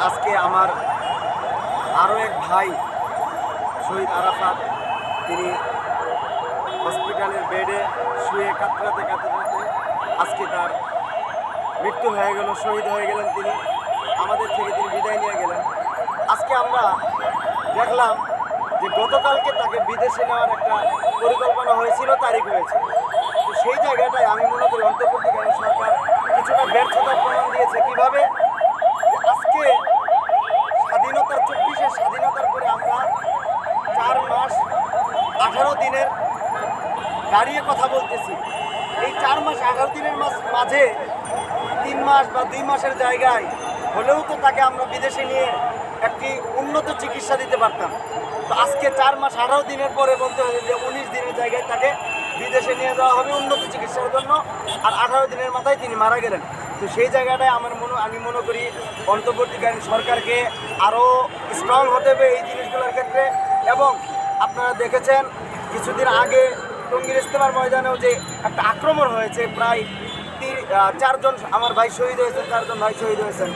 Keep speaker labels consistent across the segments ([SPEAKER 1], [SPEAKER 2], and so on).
[SPEAKER 1] আজকে আমার আরও এক ভাই শহীদ আরাফাত, তিনি হসপিটালের বেডে শুয়ে কাতরাতে কাতরাতে আজকে তার মৃত্যু হয়ে গেল, শহীদ হয়ে গেলেন তিনি, আমাদের থেকে তিনি বিদায় নিয়ে গেলেন। আজকে আমরা দেখলাম যে গতকালকে তাকে বিদেশে নেওয়ার একটা পরিকল্পনা হয়েছিল, তারিখ হয়েছে। তো সেই জায়গাটায় আমি মনে করি অন্তর্বর্তীকালীন সরকার কিছুটা ব্যর্থতার প্রমাণ দিয়েছে। কীভাবে? আজকে স্বাধীনতার 24-এর স্বাধীনতার পরে আমরা 4 মাস 18 দিনের দাঁড়িয়ে কথা বলতেছি। এই 4 মাস 18 দিনের মাঝে 3 মাস বা 2 মাসের জায়গায় হলেও তো তাকে আমরা বিদেশে নিয়ে একটি উন্নত চিকিৎসা দিতে পারতাম। তো আজকে 4 মাস 18 দিনের পরে বলতে হবে যে 19 দিনের জায়গায় তাকে বিদেশে নিয়ে যাওয়া হবে উন্নত চিকিৎসার জন্য, আর 18 দিনের মাথায় তিনি মারা গেলেন। তো সেই জায়গাটায় আমি মনে করি অন্তর্বর্তীকালীন সরকারকে আরও স্ট্রং হতে হবে এই জিনিসগুলোর ক্ষেত্রে। এবং আপনারা দেখেছেন কিছুদিন আগে টঙ্গীর ইজতেমার ময়দানেও যে একটা আক্রমণ হয়েছে, প্রায় 4 জন আমার ভাই শহীদ হয়েছেন, 4 জন ভাই শহীদ হয়েছেন।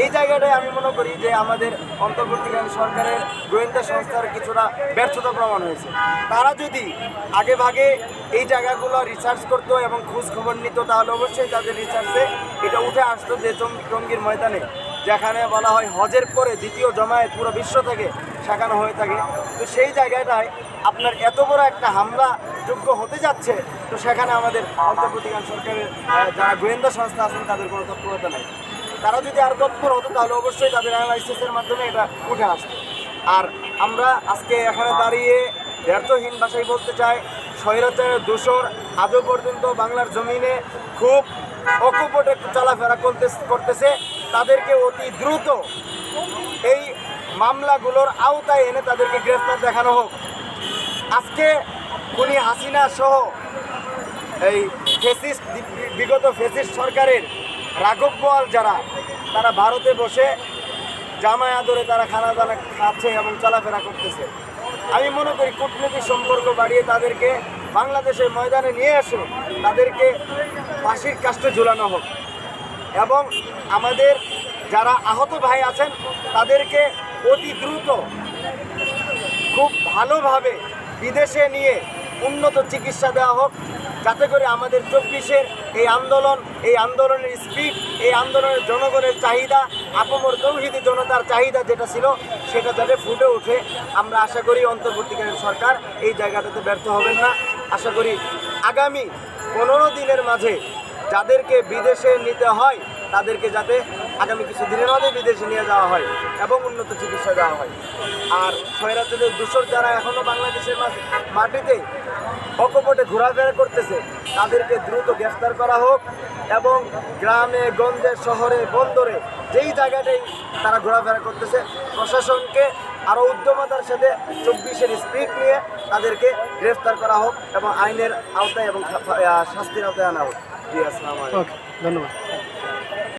[SPEAKER 1] এই জায়গাটায় আমি মনে করি যে আমাদের অন্তর্বর্তীকালীন সরকারের গোয়েন্দা সংস্থার কিছুটা ব্যর্থতা প্রমাণ হয়েছে। তারা যদি আগে ভাগে এই জায়গাগুলো রিসার্চ করতো এবং খোঁজ খবর নিত, তাহলে অবশ্যই তাদের রিসার্চে এটা উঠে আসতো যে টঙ্গীর ময়দানে যেখানে বলা হয় হজের পরে দ্বিতীয় জমায়েত পুরো বিশ্ব থেকে শেখানো হয়ে থাকে, তো সেই জায়গাটায় আপনার এত বড় একটা হামলা যোগ্য হতে যাচ্ছে, তো সেখানে আমাদের অন্তর্বর্তীকালীন সরকারের যারা গোয়েন্দা সংস্থা আছেন তাদের কোনো তৎপরতা নেই। তারা যদি আরও তৎপর হতো তাহলে অবশ্যই তাদের অ্যানালাইসিসের মাধ্যমে এটা উঠে আসতো। আর আমরা আজকে এখানে দাঁড়িয়ে ব্যর্থহীন ভাষায় বলতে চাই, স্বৈরাচারের দোসর আজও পর্যন্ত বাংলার জমিনে খুব অকপটে চলাফেরা করতেছে। তাদেরকে অতি দ্রুত এই মামলাগুলোর আওতায় এনে তাদেরকে গ্রেফতার দেখানো হোক। আজকে খুনি হাসিনা সহ এই ফ্যাসিস্ট বিগত ফ্যাসিস্ট সরকারের রাঘব বোয়াল যারা, তারা ভারতে বসে জামায় আদরে তারা খানা দানা খাচ্ছে এবং চলাফেরা করতেছে। আমি মনে করি কূটনৈতিক সম্পর্ক বাড়িয়ে তাদেরকে বাংলাদেশের ময়দানে নিয়ে এসে তাদেরকে ফাঁসির কাস্টে ঝুলানো হোক। এবং আমাদের যারা আহত ভাই আছেন তাদেরকে অতি দ্রুত খুব ভালোভাবে বিদেশে নিয়ে উন্নত চিকিৎসা দেওয়া হোক, যাতে করে আমাদের 24-এর এই আন্দোলনের স্পিড, এই আন্দোলনের জনগণের চাহিদা, আপামর তৌহিদি জনতার চাহিদা যেটা ছিল সেটা যাতে ফুটে ওঠে। আমরা আশা করি অন্তর্বর্তীকালীন সরকার এই জায়গাটাতে ব্যর্থ হবেন না। আশা করি আগামী 15 দিনের মাঝে যাদেরকে বিদেশে নিতে হয় তাদেরকে যাতে আগামী কিছু দিনের মধ্যে বিদেশে নিয়ে যাওয়া হয় এবং উন্নত চিকিৎসা দেওয়া হয়। আর স্বৈরাচারের দোসর যারা এখনও বাংলাদেশের মাটিতে অকপটে ঘোরাফেরা করতেছে তাদেরকে দ্রুত গ্রেফতার করা হোক এবং গ্রামে গঞ্জে শহরে বন্দরে যেই জায়গাটাই তারা ঘোরাফেরা করতেছে প্রশাসনকে আরও উদ্যমতার সাথে 24-এর স্পিড নিয়ে তাদেরকে গ্রেফতার করা হোক এবং আইনের আওতায় এবং শাস্তির আওতায় আনা হোক। জি, আসসালামু আলাইকুম।
[SPEAKER 2] ধন্যবাদ।